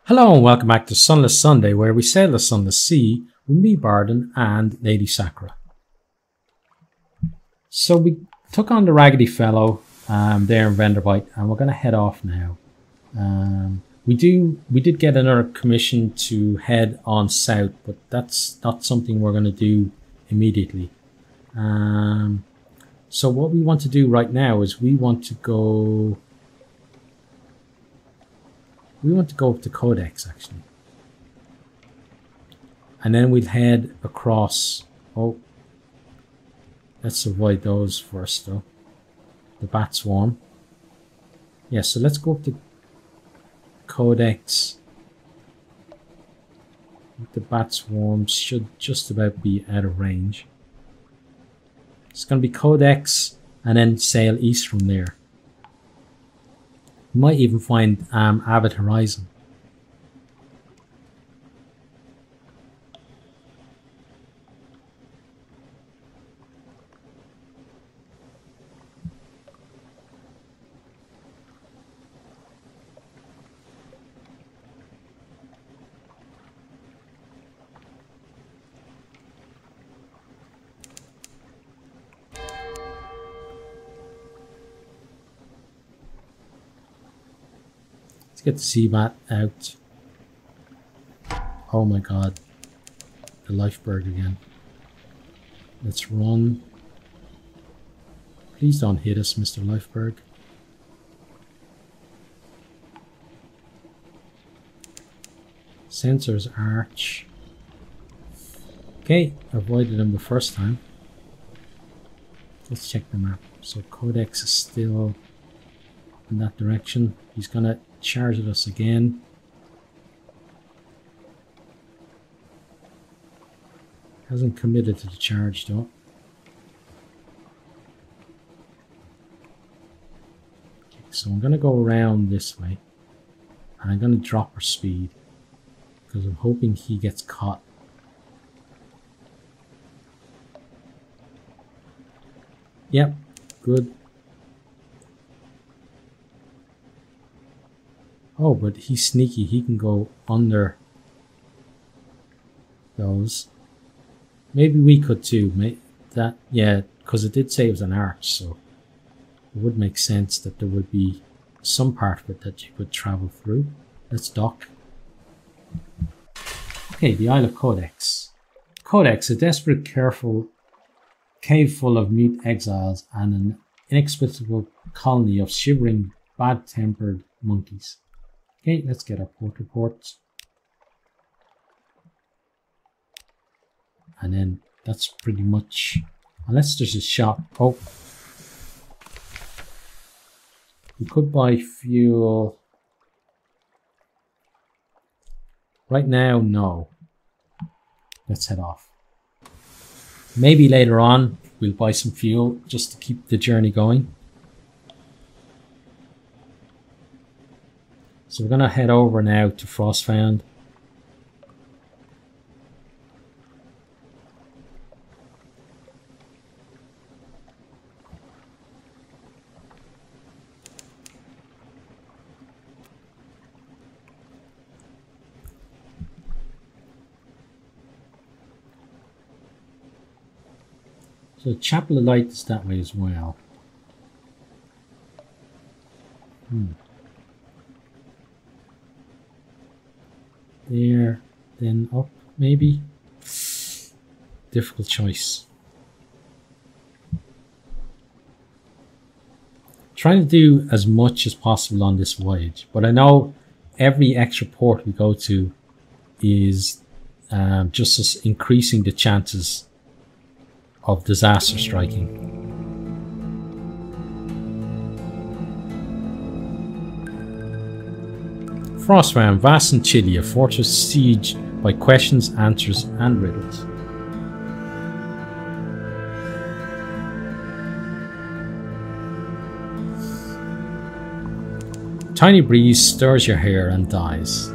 Hello and welcome back to Sunless Sunday, where we sail the Sunless Sea with me, Bardon, and Lady Sakura. So we took on the Raggedy Fellow there in Venderbite, and we're going to head off now. We did get another commission to head on south, but that's not something we're going to do immediately. So what we want to do right now is we want to go up to Codex, actually. And then we'll head across. Oh, let's avoid those first, though. The bat swarm. Yeah, so let's go up to Codex. The bat swarm should just about be out of range. It's going to be Codex and then sail east from there. You might even find Avid Horizon. Let's get the sea bat out. Oh my god. The lifeberg again. Let's run. Please don't hit us, Mr. Lifeberg. Sensors arch. Okay, avoided him the first time. Let's check the map. So Codex is still in that direction. He's gonna charge at us again. Hasn't committed to the charge though. Okay, so I'm gonna go around this way and I'm gonna drop our speed because I'm hoping he gets caught. Yep, good. Oh, but he's sneaky. He can go under those. Maybe we could too. Yeah, because it did say it was an arch, so it would make sense that there would be some part of it that you could travel through. Let's dock. Okay, the Isle of Codex. Codex, a desperate, careful cave full of mute exiles and an inexplicable colony of shivering, bad-tempered monkeys. Okay, let's get our port reports. And then that's pretty much, unless there's a shop. Oh, we could buy fuel. Right now, no. Let's head off. Maybe later on we'll buy some fuel just to keep the journey going. So we're going to head over now to Frostfound. So Chapel of Light is that way as well. There, then up, maybe. Difficult choice. Trying to do as much as possible on this voyage, but I know every extra port we go to is just increasing the chances of disaster striking. Frostfound, vast and chilly, a fortress sieged by questions, answers, and riddles. Tiny breeze stirs your hair and dies.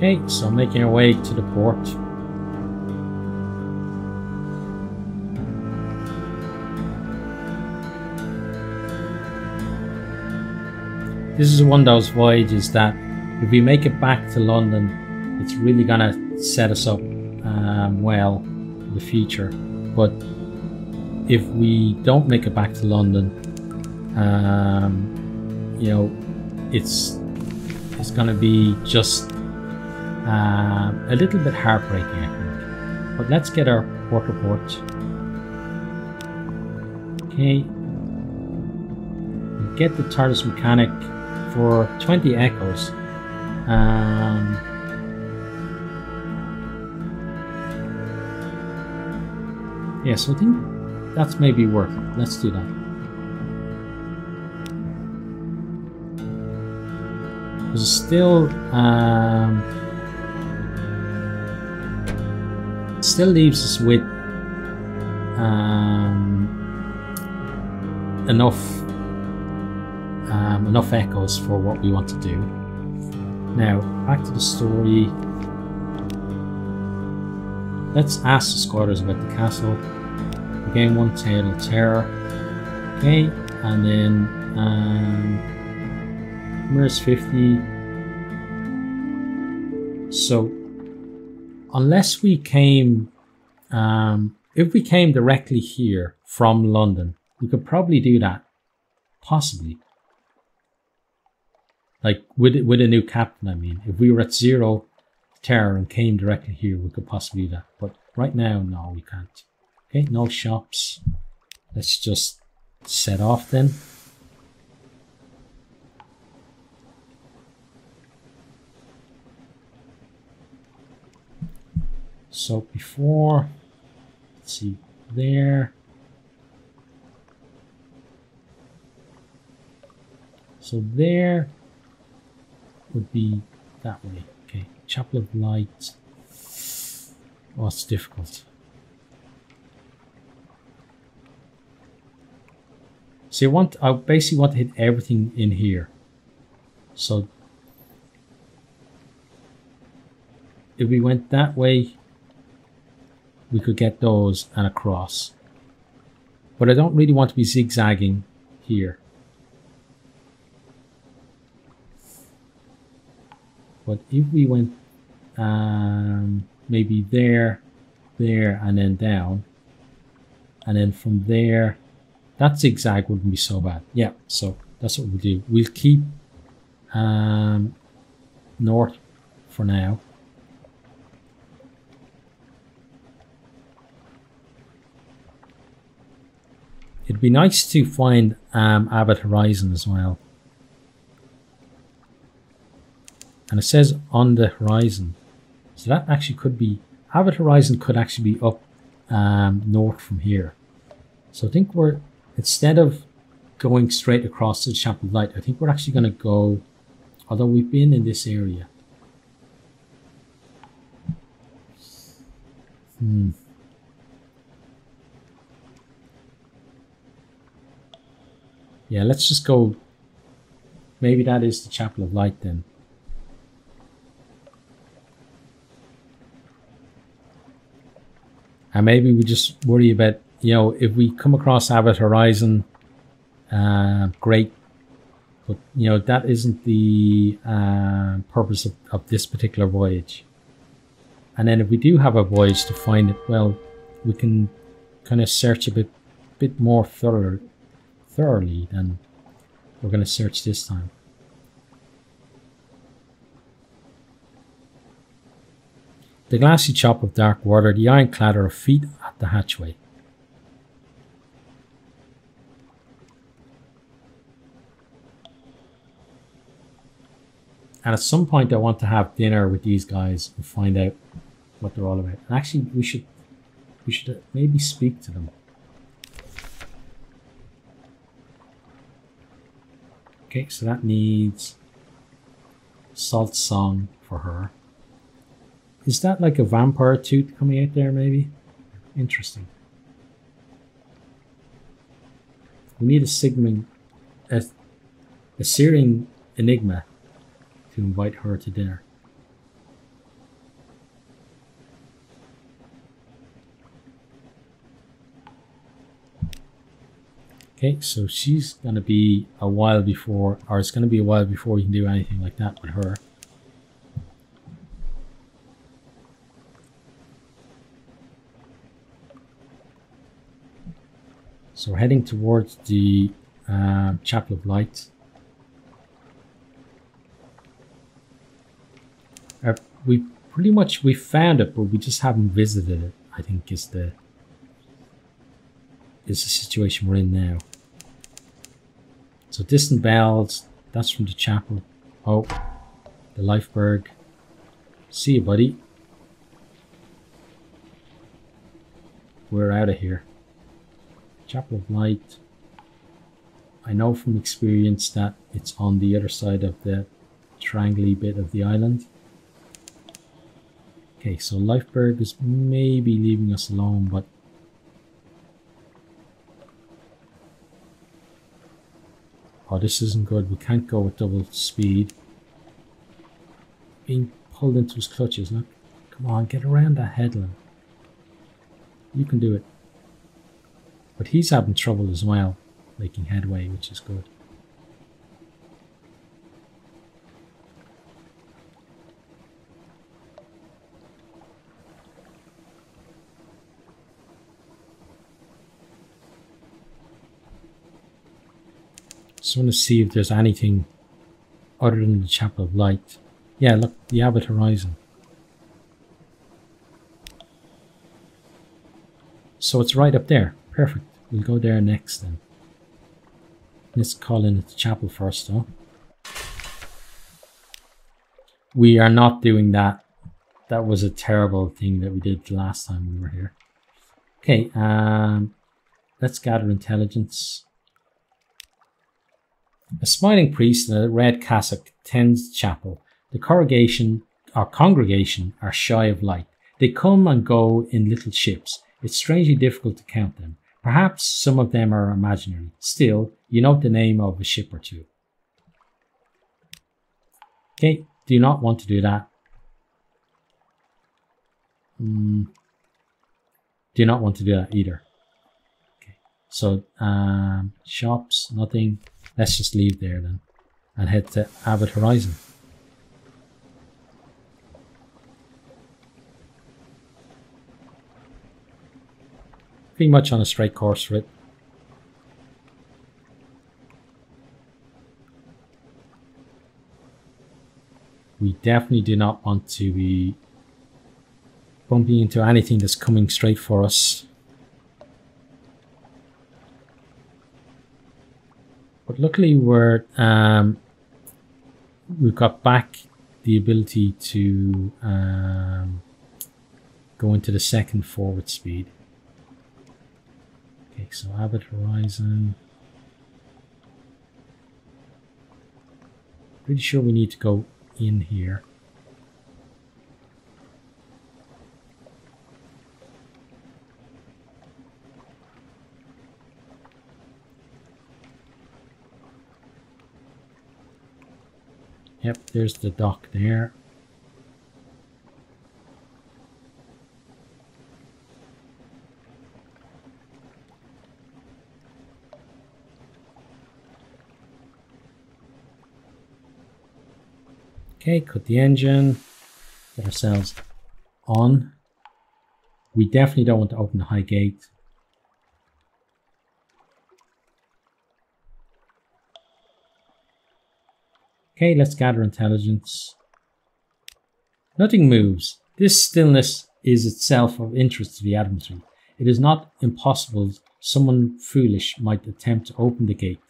Okay, so making our way to the port. This is one of those voyages that if we make it back to London, it's really gonna set us up well for the future. But if we don't make it back to London, you know, it's gonna be just a little bit heartbreaking, I think. But let's get our port report. Okay, get the TARDIS mechanic for 20 echoes. Yeah, so I think that's maybe worth it. Let's do that. Because it still leaves us with enough echoes for what we want to do. Now, back to the story. Let's ask the squatters about the castle. Again, one tale of terror. Okay, and then Mirrors 50. So, unless we came, if we came directly here from London, we could probably do that. Possibly. Like with a new captain, I mean. If we were at 0 terror and came directly here, we could possibly do that. But right now, no, we can't. Okay, no shops. Let's just set off then. So before, let's see, there. So there would be that way. Okay, Chapel of Light. Oh, it's difficult. So I basically want to hit everything in here. So if we went that way, we could get those and across. But I don't really want to be zigzagging here. But if we went maybe there, and then down, and then from there, that zigzag wouldn't be so bad. Yeah, so that's what we'll do. We'll keep north for now. It'd be nice to find Abbott Horizon as well. And it says on the horizon. So that actually could be, Abbott Horizon could actually be up north from here. So I think we're, instead of going straight across to the Chapel of Light, I think we're actually going to go, although we've been in this area. Yeah, let's just go, maybe that is the Chapel of Light then. And maybe we just worry about, you know, if we come across Abbott Horizon, great. But, you know, that isn't the purpose of this particular voyage. And then if we do have a voyage to find it, well, we can kind of search a bit more thoroughly than we're going to search this time. The glassy chop of dark water, the iron clatter of feet at the hatchway. And at some point I want to have dinner with these guys and find out what they're all about. And actually we should maybe speak to them. Okay, so that needs Salt Song for her. Is that like a vampire tooth coming out there maybe? Interesting. We need a Syrian enigma to invite her to dinner. Okay, so she's going to be a while before, or it's going to be a while before you can do anything like that with her. So we're heading towards the Chapel of Light. We pretty much, we found it, but we just haven't visited it, I think is the situation we're in now. So distant bells, that's from the chapel. Oh, the Lifeberg. See you, buddy. We're out of here. Chapel of Light. I know from experience that it's on the other side of the triangle-y bit of the island. Okay, so Lifeberg is maybe leaving us alone, but oh, this isn't good. We can't go with double speed. Being pulled into his clutches. Look, come on, get around that headland. You can do it. But he's having trouble as well, making headway, which is good. Just want to see if there's anything other than the Chapel of Light. Yeah, look, the Abbot Horizon. So it's right up there. Perfect. We'll go there next then. Let's call in the chapel first though. We are not doing that. That was a terrible thing that we did the last time we were here. Okay, let's gather intelligence. A smiling priest in a red cassock tends the chapel. The congregation are shy of light. They come and go in little ships. It's strangely difficult to count them. Perhaps some of them are imaginary. Still, you note the name of a ship or two. Okay, do not want to do that. Do not want to do that either. Okay, so shops, nothing. Let's just leave there then and head to Abbot Horizon. Pretty much on a straight course for it. We definitely do not want to be bumping into anything that's coming straight for us. But luckily we've got back the ability to go into the second forward speed. Okay, so Abbot Horizon. Pretty sure we need to go in here. Yep, there's the dock there. Okay, cut the engine, get ourselves on. We definitely don't want to open the high gate. Okay, let's gather intelligence. Nothing moves. This stillness is itself of interest to the adversary. It is not impossible someone foolish might attempt to open the gate.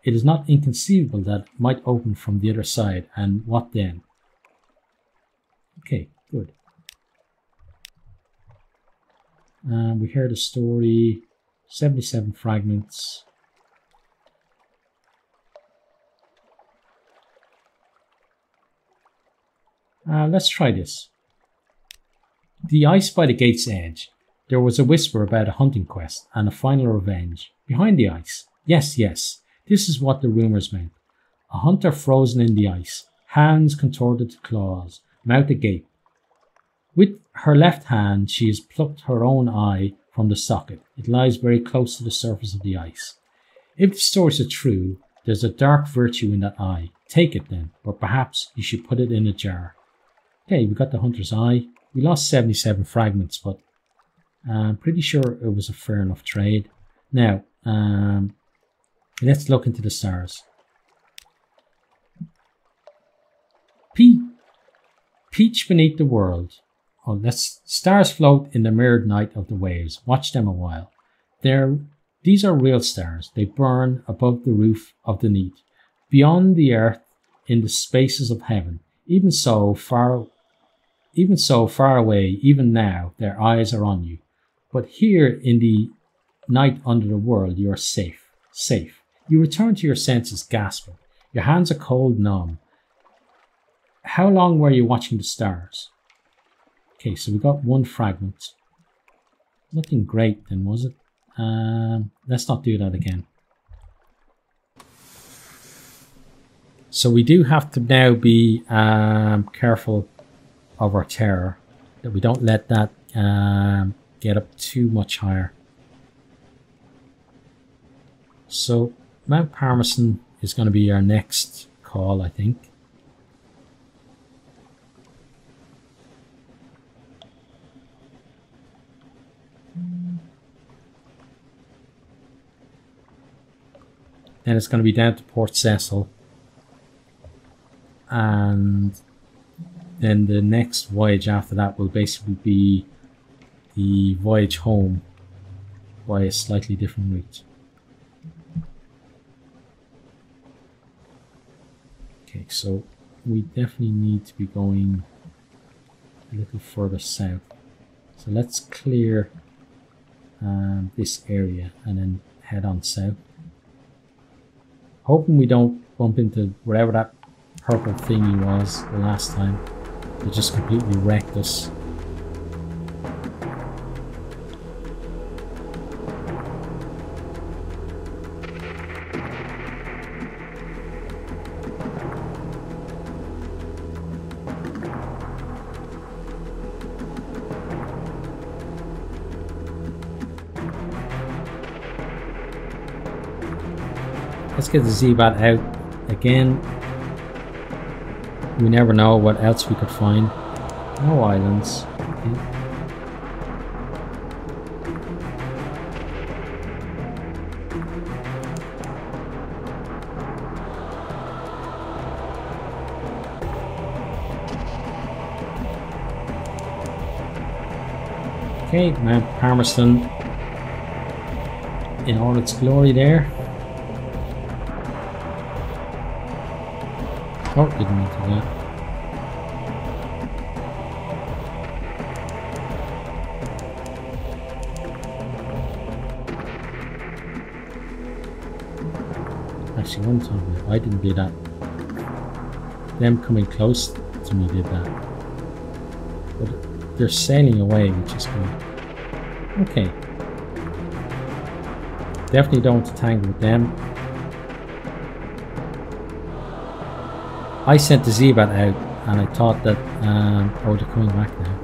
It is not inconceivable that it might open from the other side, and what then? Okay, good. We heard a story, 77 fragments. Let's try this. The ice by the gate's edge. There was a whisper about a hunting quest and a final revenge. Behind the ice. Yes, yes. This is what the rumours meant. A hunter frozen in the ice, hands contorted to claws, mouth agape. With her left hand she has plucked her own eye from the socket. It lies very close to the surface of the ice. If the stories are true, there's a dark virtue in that eye. Take it then, or perhaps you should put it in a jar. Okay, we got the hunter's eye. We lost 77 fragments, but I'm pretty sure it was a fair enough trade. Now, let's look into the stars. Peach beneath the world. Oh, stars float in the mirrored night of the waves. Watch them a while. These are real stars. They burn above the roof of the neat, beyond the earth, in the spaces of heaven. Even so far away, even now, their eyes are on you. But here in the night under the world, you are safe. Safe. You return to your senses, gasping. Your hands are cold, numb. How long were you watching the stars? Okay, so we got one fragment. Nothing great then, was it? Let's not do that again. So we do have to now be careful of our terror, that we don't let that get up too much higher. So Mount Parmesan is going to be our next call, I think. Then it's going to be down to Port Cecil. And then the next voyage after that will basically be the voyage home by a slightly different route. Okay, so we definitely need to be going a little further south. So let's clear this area and then head on south. Hoping we don't bump into wherever that purple thingy was the last time. It just completely wrecked us. Let's get the Z-Bat out again. We never know what else we could find. No islands. Okay, Mount Palmerston in all its glory there. Oh, didn't mean to do that. Actually, one time I didn't do that. Them coming close to me did that. But they're sailing away, which is good. Okay. Definitely don't want to tangle with them. I sent the Z-Bat out and I thought that, oh, they're coming back now.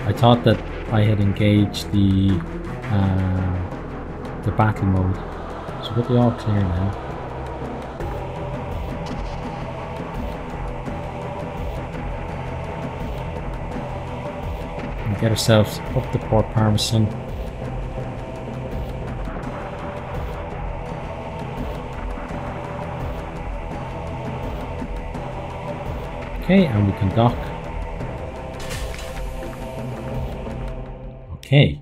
I thought that I had engaged the battle mode. So we'll be all clear now. And get ourselves up to Port Parmesan. Okay, and we can dock. Okay.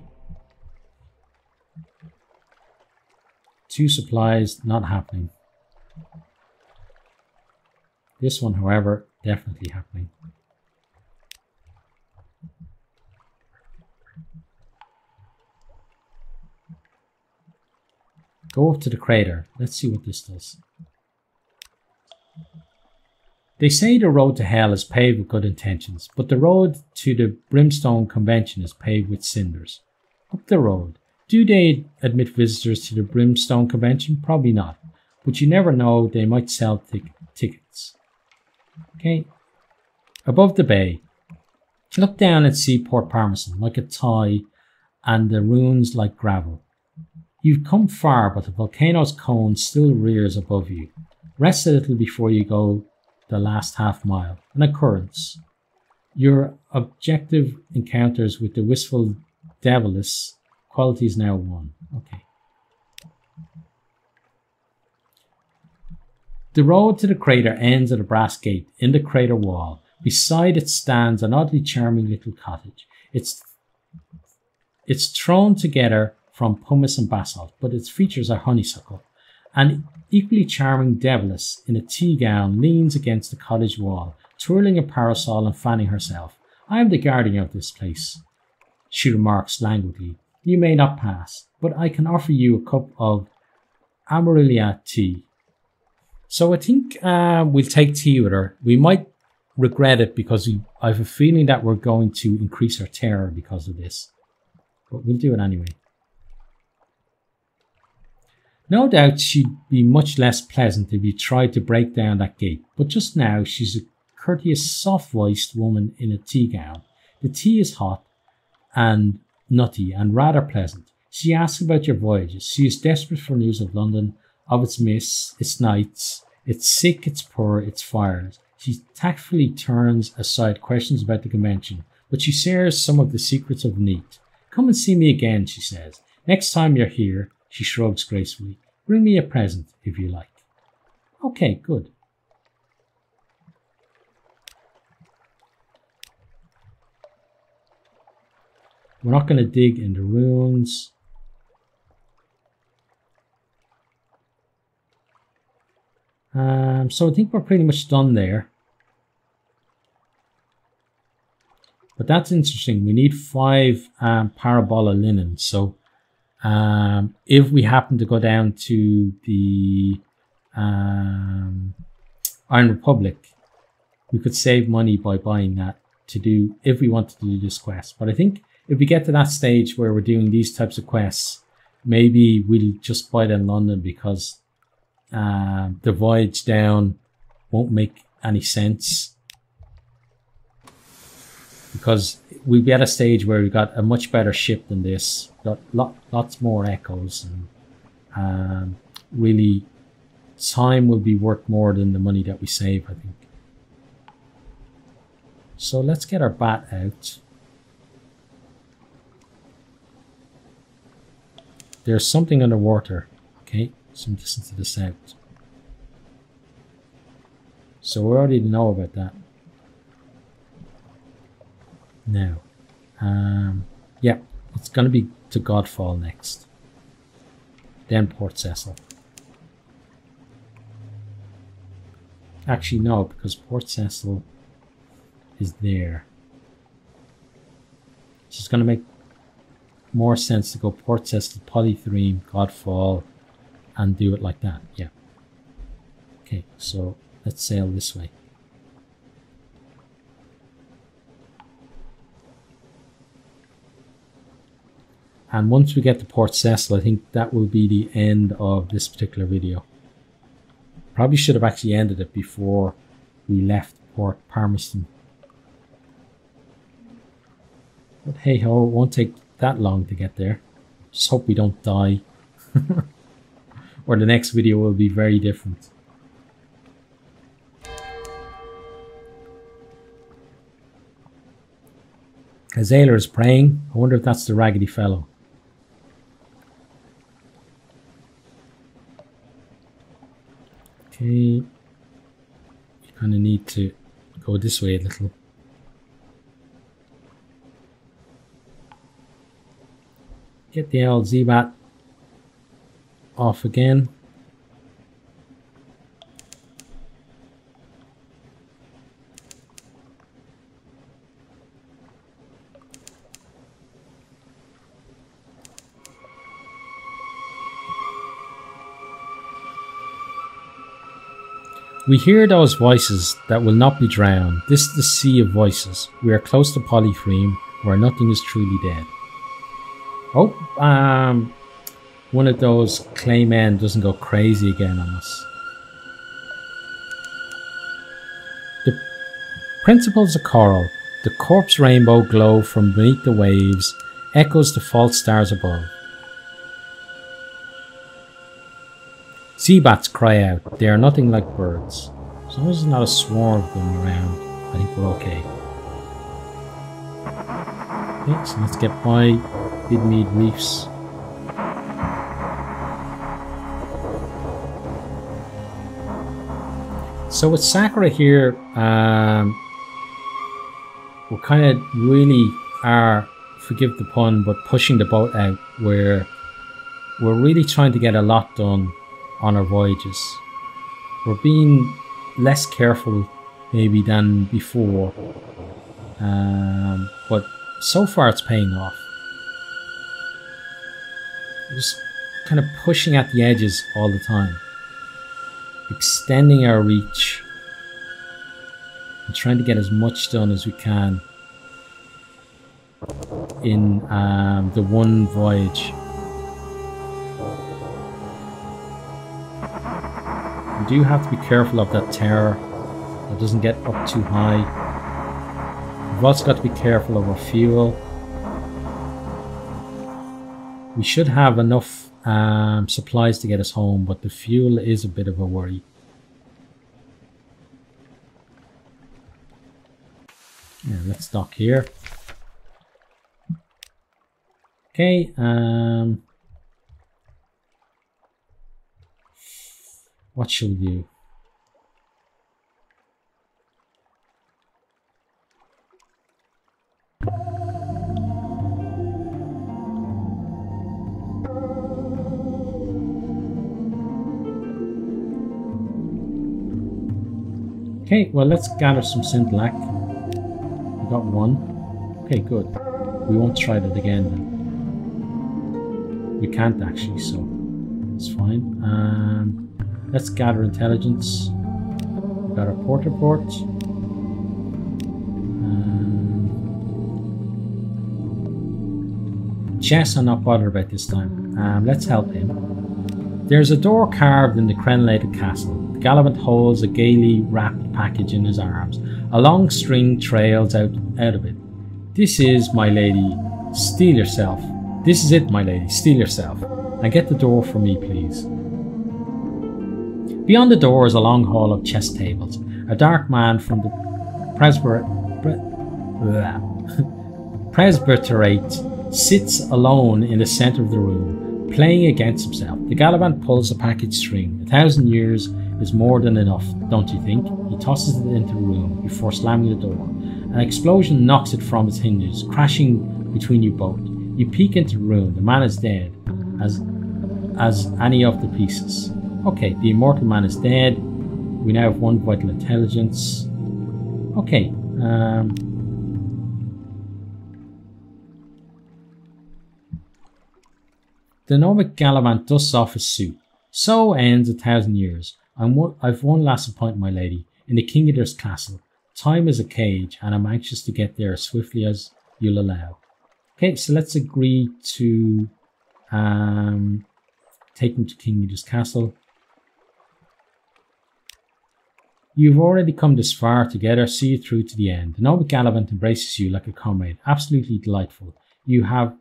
2 supplies, not happening. This one, however, definitely happening. Go up to the crater. Let's see what this does. They say the road to hell is paved with good intentions, but the road to the Brimstone Convention is paved with cinders. Up the road. Do they admit visitors to the Brimstone Convention? Probably not. But you never know, they might sell tickets. Okay. Above the bay. Look down and see Port Parmesan like a tie and the ruins like gravel. You've come far, but the volcano's cone still rears above you. Rest a little before you go the last half mile. An occurrence. Your objective encounters with the wistful devilish quality is now 1. Okay. The road to the crater ends at a brass gate in the crater wall. Beside it stands an oddly charming little cottage. It's thrown together from pumice and basalt, but its features are honeysuckle. An equally charming devilish in a tea gown leans against the cottage wall, twirling a parasol and fanning herself. I am the guardian of this place, she remarks languidly. You may not pass, but I can offer you a cup of Amarilla tea. So I think we'll take tea with her. We might regret it because I have a feeling that we're going to increase our terror because of this. But we'll do it anyway. No doubt she'd be much less pleasant if you tried to break down that gate, but just now she's a courteous, soft-voiced woman in a tea gown. The tea is hot and nutty and rather pleasant. She asks about your voyages. She is desperate for news of London, of its mists, its nights, its sick, its poor, its fires. She tactfully turns aside questions about the convention, but she shares some of the secrets of Neat. Come and see me again, she says. Next time you're here, she shrugs gracefully. Bring me a present, if you like. Okay, good. We're not going to dig in the ruins. So I think we're pretty much done there. But that's interesting. We need 5 parabola linen. So if we happen to go down to the Iron Republic, we could save money by buying that to do, if we wanted to do this quest. But I think if we get to that stage where we're doing these types of quests, maybe we'll just buy it in London because the voyage down won't make any sense. Because we'll be at a stage where we've got a much better ship than this. Got lots more echoes, and really time will be worth more than the money that we save, I think. So let's get our bat out. There's something underwater, okay, some distance to the south. So we already know about that. Now, yeah, it's going to be to Godfall next. Then Port Cecil. Actually, no, because Port Cecil is there. So it's going to make more sense to go Port Cecil, Polythreme, Godfall, and do it like that. Yeah. Okay, so let's sail this way. And once we get to Port Cecil, I think that will be the end of this particular video. Probably should have actually ended it before we left Port Palmerston. But hey ho, it won't take that long to get there. Just hope we don't die. Or the next video will be very different. Azalea is praying. I wonder if that's the raggedy fellow. Okay, you kind of need to go this way a little. Get the LZ-Bat off again. We hear those voices that will not be drowned. This is the sea of voices. We are close to Polythreme, where nothing is truly dead. Oh, one of those claymen doesn't go crazy again on us. The principles of coral. The corpse rainbow glow from beneath the waves, echoes the false stars above. Sea bats cry out. They are nothing like birds. As long as there's not a swarm of them around, I think we're okay. Okay, so let's get by Bidmead Reefs. So with Sakura here, we kind of really are, forgive the pun, but pushing the boat out, where we're really trying to get a lot done on our voyages. We're being less careful maybe than before, but so far it's paying off. We're just kind of pushing at the edges all the time, extending our reach and trying to get as much done as we can in the one voyage. We do have to be careful of that tower that doesn't get up too high. We've also got to be careful of our fuel. We should have enough supplies to get us home, but the fuel is a bit of a worry. Yeah, let's dock here. Okay, what shall we do? Okay, well, let's gather some Scintillac. We got one. Okay, good. We won't try that again then. We can't actually, so it's fine. Let's gather intelligence. We've got our port report. Chess I'm not bothered about this time. Let's help him. There's a door carved in the crenellated castle. The Gallivant holds a gaily wrapped package in his arms. A long string trails out of it. This is, my lady, steal yourself. This is it, my lady, steal yourself. And get the door for me, please. Beyond the door is a long hall of chess tables. A dark man from the presbyterate sits alone in the centre of the room, playing against himself. The Gallivant pulls a package string. 1,000 years is more than enough, don't you think? He tosses it into the room before slamming the door. An explosion knocks it from its hinges, crashing between you both. You peek into the room. The man is dead, as any of the pieces. Okay, the immortal man is dead. We now have one vital intelligence. Okay. The Gnomic Gallivant dusts off his suit. So ends 1,000 years. I've one last appointment, my lady, in the King Eater's castle. Time is a cage, and I'm anxious to get there as swiftly as you'll allow. Okay, so let's agree to take him to King Eater's castle. You've already come this far together, see you through to the end. The Noble Gallivant embraces you like a comrade, absolutely delightful. You have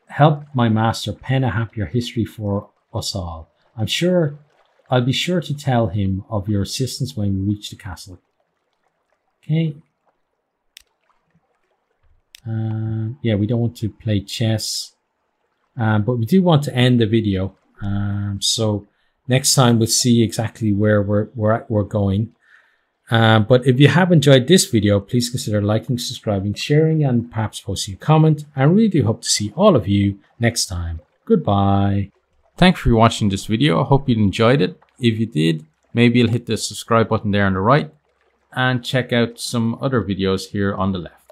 helped my master pen a happier history for us all. I'll be sure to tell him of your assistance when we reach the castle. Okay. Yeah, we don't want to play chess, but we do want to end the video. So next time we'll see exactly where we're going. But if you have enjoyed this video, please consider liking, subscribing, sharing, and perhaps posting a comment. I really do hope to see all of you next time. Goodbye. Thanks for watching this video. I hope you enjoyed it. If you did, maybe you'll hit the subscribe button there on the right and check out some other videos here on the left.